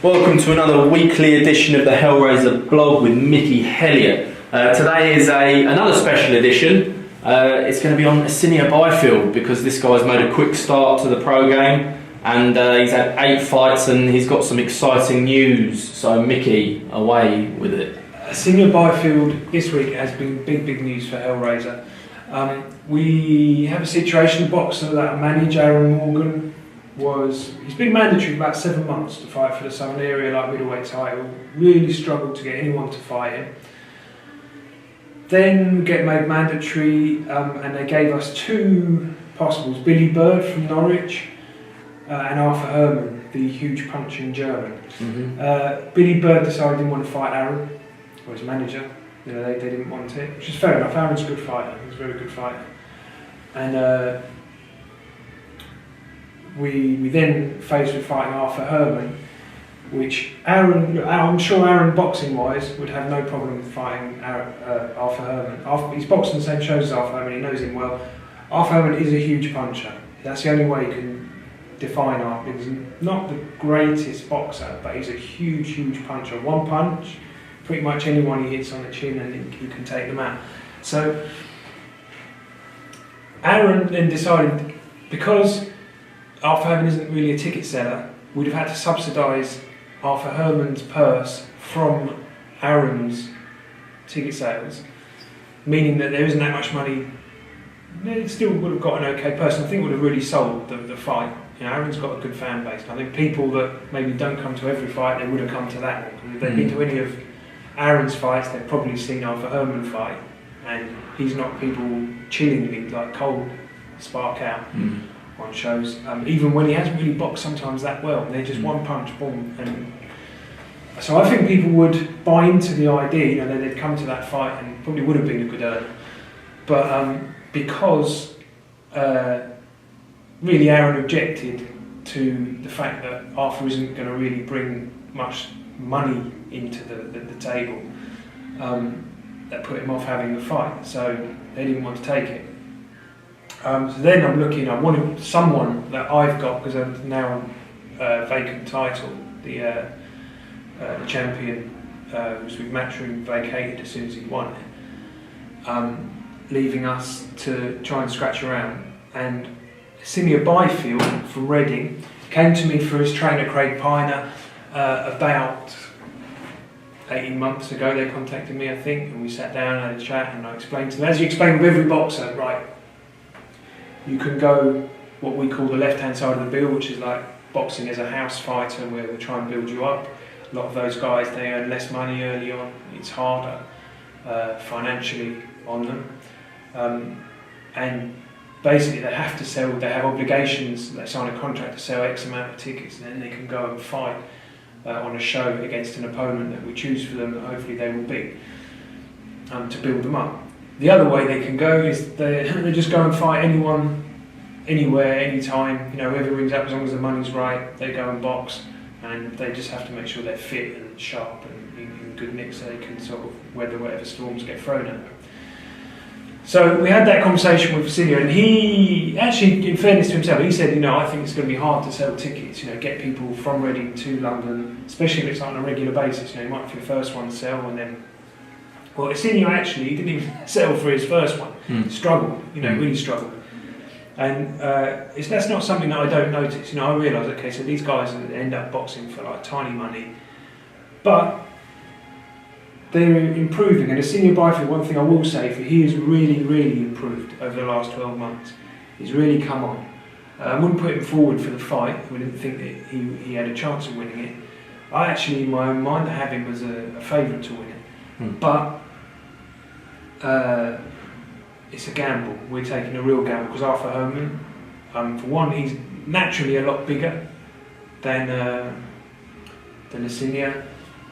Welcome to another weekly edition of the Hellraiser blog with Mickey Hellier. Today is another special edition. It's going to be on Asinia Byfield because this guy's made a quick start to the pro game and he's had 8 fights and he's got some exciting news. So Mickey, away with it. Asinia Byfield this week has been big news for Hellraiser. We have a situation, the boxer that I manage, Aaron Morgan, he's been mandatory for about 7 months to fight for the Southern Area light middleweight title. Really struggled to get anyone to fight him. Then get made mandatory, and they gave us 2 possibles: Billy Bird from Norwich and Arthur Herman, the huge punching German. Billy Bird decided he didn't want to fight Aaron, or his manager. You know, they didn't want it, which is fair enough. Aaron's a good fighter. He's a very good fighter, and. We then faced with fighting Arthur Herman, which I'm sure Aaron boxing wise would have no problem fighting Arthur Herman. He's boxed on the same shows as Arthur Herman, he knows him well. Arthur Herman is a huge puncher. That's the only way you can define Arthur. He's not the greatest boxer, but he's a huge puncher. One punch, pretty much anyone he hits on the chin and you can take them out. So Aaron then decided, because Arthur Herman isn't really a ticket seller, we'd have had to subsidise Arthur Herman's purse from Aaron's ticket sales, meaning that there isn't that much money. It still would have got an okay purse, and I think would have really sold the fight. You know, Aaron's got a good fan base. I think people that maybe don't come to every fight, they would have come to that one. If they've been to any of Aaron's fights, they've probably seen Arthur Herman fight, and he's knocked people chillingly, like cold spark out. On shows, even when he hasn't really boxed sometimes that well. They're just one punch, boom. And so I think people would buy into the idea, you know, that they'd come to that fight and probably would have been a good earner. But because really Aaron objected to the fact that Arthur isn't going to really bring much money into the table, that put him off having the fight. So they didn't want to take it. So then I wanted someone that I've got, because I'm now on a vacant title, the champion, was with Matchroom vacated as soon as he won it, leaving us to try and scratch around. And Asinia Byfield from Reading came to me for his trainer Craig Piner about 18 months ago. They contacted me, I think, and we sat down and had a chat, and I explained to them, as you explain with every boxer, right, you can go what we call the left-hand side of the bill, which is like boxing as a house fighter, where we try and build you up. A lot of those guys, they earn less money early on. It's harder financially on them. And basically they have to sell, they have obligations, they sign a contract to sell X amount of tickets, and then they can go and fight on a show against an opponent that we choose for them, that hopefully they will beat, to build them up. The other way they can go is they just go and fight anyone, anywhere, anytime. You know, whoever rings up, as long as the money's right, they go and box, and they just have to make sure they're fit and sharp and in good nick, so they can sort of weather whatever storms get thrown at them. So we had that conversation with Asinia, and he actually, in fairness to himself, he said, you know, I think it's going to be hard to sell tickets. You know, get people from Reading to London, especially if it's on a regular basis. You know, you might be the first one to sell, and then. Well, Asinia actually, he didn't even settle for his first one. Struggled, you know, really struggled. And that's not something that I don't notice. You know, I realise, okay, so these guys end up boxing for like tiny money, but they're improving. And Asinia Byfield, one thing I will say, he has really improved over the last 12 months. He's really come on. I wouldn't put him forward for the fight. We didn't think that he had a chance of winning it. I actually, in my own mind, I have him as a favourite to win it. But it's a gamble. We're taking a real gamble, because Arthur Herman, for one, he's naturally a lot bigger than Asinia,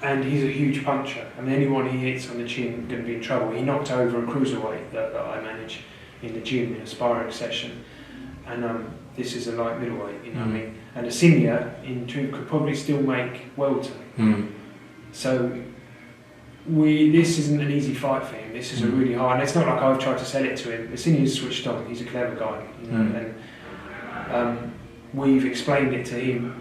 and he's a huge puncher. I mean, anyone he hits on the chin is going to be in trouble. He knocked over a cruiserweight that I manage in the gym in a sparring session, and this is a light middleweight. You know what I mean? And Asinia, in truth, could probably still make welter. So. This isn't an easy fight for him. This is a really hard, and it's not like I've tried to sell it to him. Asinia's switched on. He's a clever guy, you know, and we've explained it to him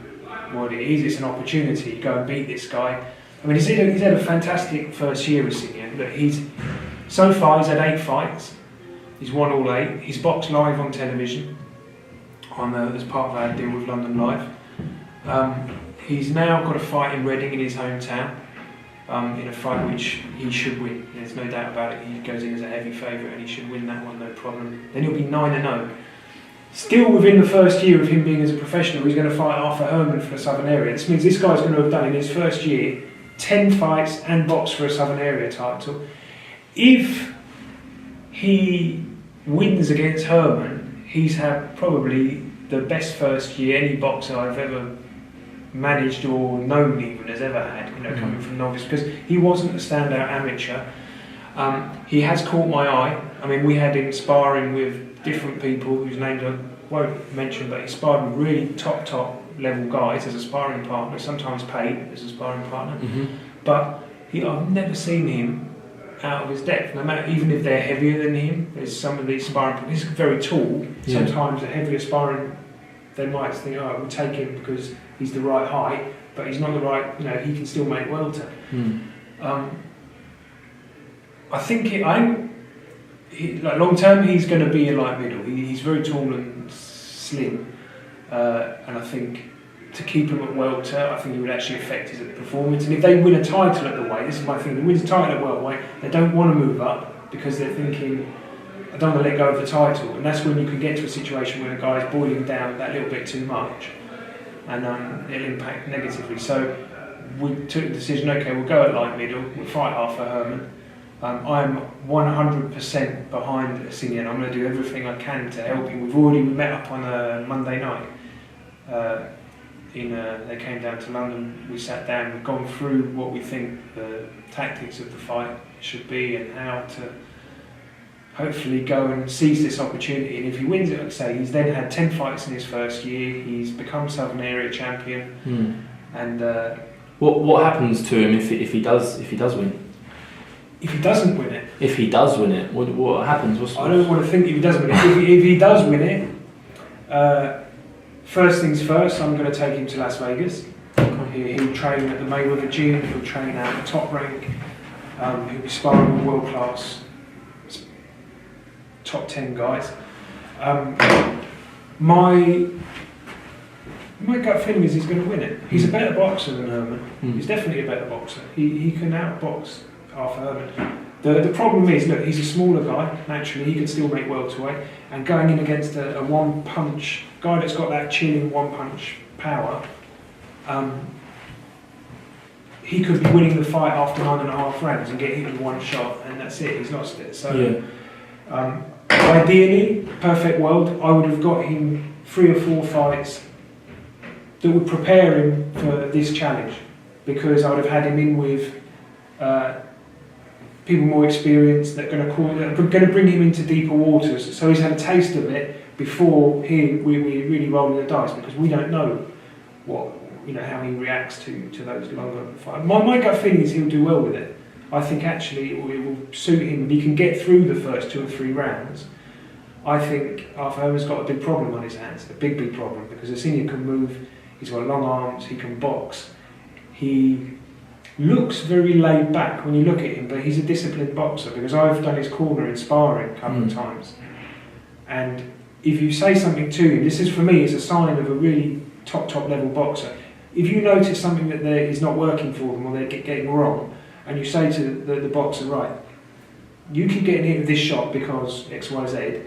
what it is. It's an opportunity. Go and beat this guy. I mean, he's had a fantastic first year with Asinia. Look, so far he's had 8 fights. He's won all 8. He's boxed live on television as part of our deal with London Live. He's now got a fight in Reading in his hometown, in a fight which he should win. There's no doubt about it. He goes in as a heavy favourite and he should win that one, no problem. Then he'll be 9-0. Still within the first year of him being as a professional, he's going to fight after Herman for the Southern Area. This means this guy's going to have done in his first year 10 fights and boxed for a Southern Area title. If he wins against Herman, he's had probably the best first year any boxer I've ever managed or known even has ever had, coming from novice, because he wasn't a standout amateur. He has caught my eye. I mean, we had him sparring with different people whose names I won't mention, but he sparred with really top level guys as a sparring partner, sometimes paid as a sparring partner. But I've never seen him out of his depth, no matter, even if they're heavier than him. There's some of these sparring, he's very tall. Sometimes a heavier sparring, they might think, oh, we'll take him because he's the right height, but he's not the right, he can still make welter. I think long term he's going to be a light middle. He's very tall and slim, and I think to keep him at welter, I think it would actually affect his performance. And if they win a title at the weight, this is my thing, they win a title at welterweight, they don't want to move up because they're thinking, I don't want to let go of the title. And that's when you can get to a situation where the guy's boiling down that little bit too much, and it'll impact negatively. So we took the decision, okay, we'll go at light middle, we'll fight Arthur Herman. I'm 100% behind Asinia, and I'm going to do everything I can to help him. We met up on a Monday night. They came down to London, we sat down, we've gone through what we think the tactics of the fight should be and how to hopefully go and seize this opportunity. And if he wins it, like I say, he's then had 10 fights in his first year, he's become Southern Area champion. And what happens to him if he does win? If he doesn't win it? If he does win it, what happens? I don't want to think if he doesn't win it. If he does win it, first things first, I'm going to take him to Las Vegas. He'll train at the Mayweather gym, he'll train at the top rank, he'll be sparring with world-class top 10 guys. My gut feeling is he's going to win it. He's a better boxer than Herman. He's definitely a better boxer. He can outbox Arthur Herman. The problem is, look, he's a smaller guy, naturally, he can still make welterweight, and going in against a one-punch guy that's got that chilling one-punch power, he could be winning the fight after 9.5 rounds and get hit with one shot, and that's it, he's lost it. So, ideally, perfect world, I would have got him 3 or 4 fights that would prepare him for this challenge, because I would have had him in with people more experienced that are going to bring him into deeper waters. So he's had a taste of it before we're really rolling the dice, because we don't know how he reacts to those longer fights. My gut feeling is he'll do well with it. I think actually it will suit him if he can get through the first 2 or 3 rounds. I think Arthur Herman's got a big problem on his hands, a big problem, because Asinia can move, he's got long arms, he can box. He looks very laid back when you look at him, but he's a disciplined boxer, because I've done his corner in sparring a couple of times. And if you say something to him, this is for me, it's a sign of a really top level boxer. If you notice something that is not working for them or they're getting wrong, and you say to the boxer, right, you keep getting hit with this shot because X, Y, Z,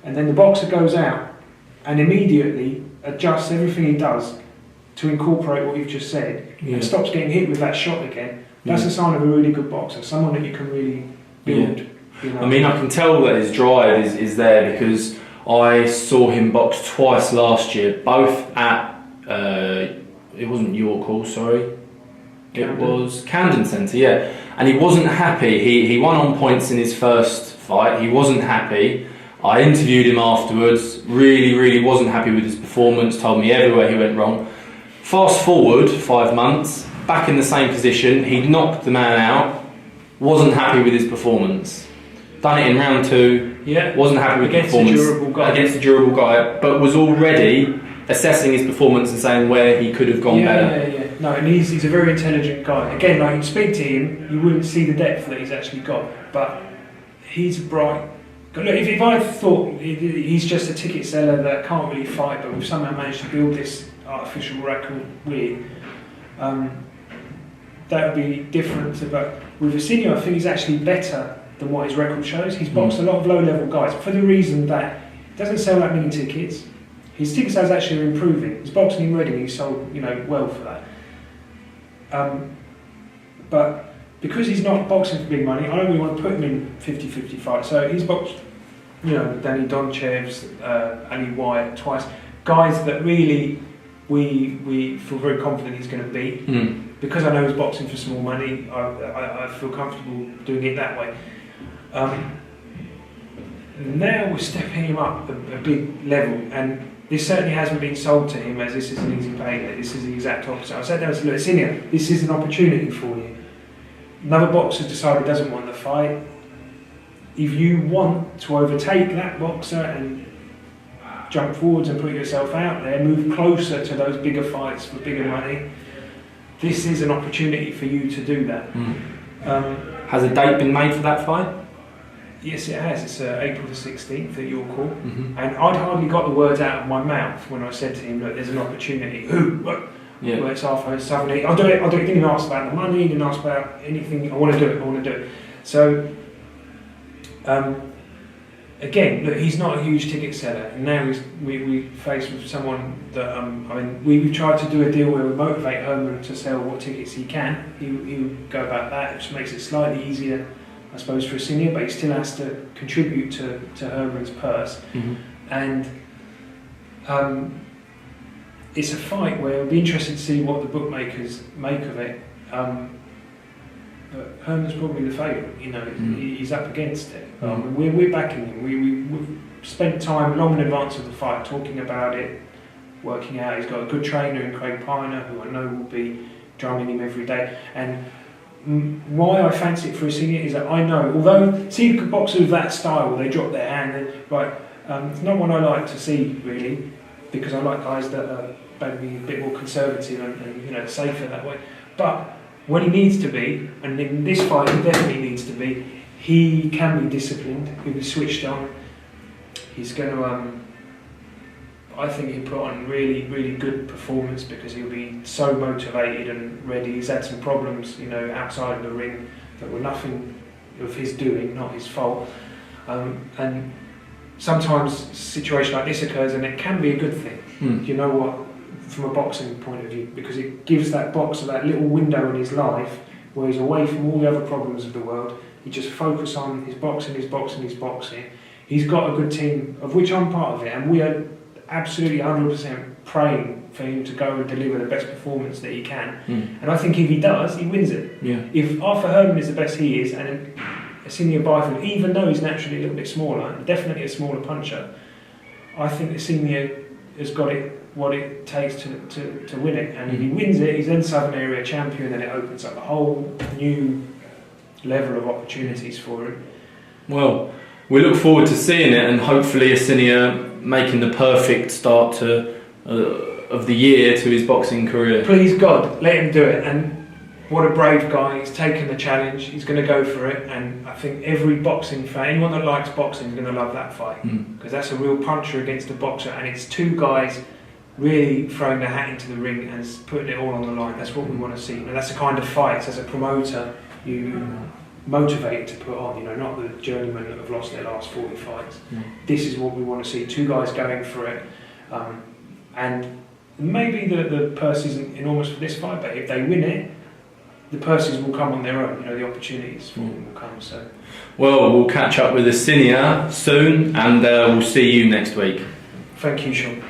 and then the boxer goes out and immediately adjusts everything he does to incorporate what you've just said, and stops getting hit with that shot again, that's a sign of a really good boxer, someone that you can really build. I mean, I can tell that his drive is there, because I saw him box twice last year, both at, it wasn't York Hall, sorry. Camden. It was Camden Centre, and he wasn't happy. He won on points in his first fight, he wasn't happy. I interviewed him afterwards, really wasn't happy with his performance, told me everywhere he went wrong. Fast forward 5 months, back in the same position, he'd knocked the man out, wasn't happy with his performance. Done it in round 2, wasn't happy with the performance against a durable guy, but was already assessing his performance and saying where he could have gone better. Yeah. No, and he's a very intelligent guy. Again, like, you speak to him, you wouldn't see the depth that he's actually got, but he's bright. Look, if I thought he's just a ticket seller that can't really fight, but we've somehow managed to build this artificial record with, that would be different. But with Asinia, I think he's actually better than what his record shows. He's boxed a lot of low-level guys for the reason that he doesn't sell that many tickets. His ticket sales actually are improving. He's boxing in Reading, he sold well for that. But because he's not boxing for big money, I don't really want to put him in 50-50 fights. So he's boxed, Danny Donchev's, Ali Wyatt twice, guys that really we feel very confident he's going to beat. Because I know he's boxing for small money, I feel comfortable doing it that way. Now we're stepping him up a big level, and this certainly hasn't been sold to him as this is an easy payday. This is the exact opposite. I said to him, look, Asinia, this is an opportunity for you. Another boxer decided doesn't want the fight. If you want to overtake that boxer and jump forwards and put yourself out there, move closer to those bigger fights for bigger money, this is an opportunity for you to do that. Has a date been made for that fight? Yes, it has. It's April the 16th at York Hall. And I'd hardly got the words out of my mouth when I said to him, look, there's an opportunity. Who? What? Yeah. Well, it's Arthur Southern. I'll do it. He didn't even ask about the money, he didn't ask about anything. I want to do it. So, again, look, he's not a huge ticket seller. And now we're faced with someone that, we've tried to do a deal where we motivate Herman to sell what tickets he can. He'll go about that, which makes it slightly easier, I suppose, for Asinia, but he still has to contribute to Herman's purse. And it's a fight where it'll be interesting to see what the bookmakers make of it. But Herman's probably the favourite, he's up against it. We're backing him. We've spent time long in advance of the fight talking about it, working out. He's got a good trainer in Craig Piner, who I know will be drumming him every day. And why I fancy it for Asinia is that I know, although see boxers of that style, they drop their hand, it's not one I like to see really, because I like guys that are maybe a bit more conservative and safer that way. But when he needs to be, and in this fight he definitely needs to be, he can be disciplined, he'll be switched on. He's going to, I think he'll put on really, really good performance because he'll be so motivated and ready. He's had some problems, outside of the ring that were nothing of his doing, not his fault. And sometimes a situation like this occurs and it can be a good thing. You know what? From a boxing point of view, because it gives that boxer that little window in his life where he's away from all the other problems of the world. He just focus on his boxing. He's got a good team, of which I'm part of it, and we are absolutely 100% praying for him to go and deliver the best performance that he can. And I think if he does, he wins it. If Arthur Herman is the best he is, and Asinia Byfield, even though he's naturally a little bit smaller, and definitely a smaller puncher, I think Asinia has got what it takes to win it. And if he wins it, he's then Southern Area champion, and it opens up a whole new level of opportunities for him. Well, we look forward to seeing it, and hopefully Asinia making the perfect start of the year to his boxing career. Please God, let him do it. And what a brave guy. He's taken the challenge, he's going to go for it, and I think every boxing fan, anyone that likes boxing, is going to love that fight, because that's a real puncher against a boxer, and it's two guys really throwing their hat into the ring and putting it all on the line. That's what we want to see. And that's the kind of fights, as a promoter, you motivated to put on, not the journeymen that have lost their last 40 fights. This is what we want to see, two guys going for it. And maybe the purse isn't enormous for this fight, but if they win it, the purses will come on their own, the opportunities for them will come. So, well, we'll catch up with Asinia soon, and we'll see you next week. Thank you, Sean.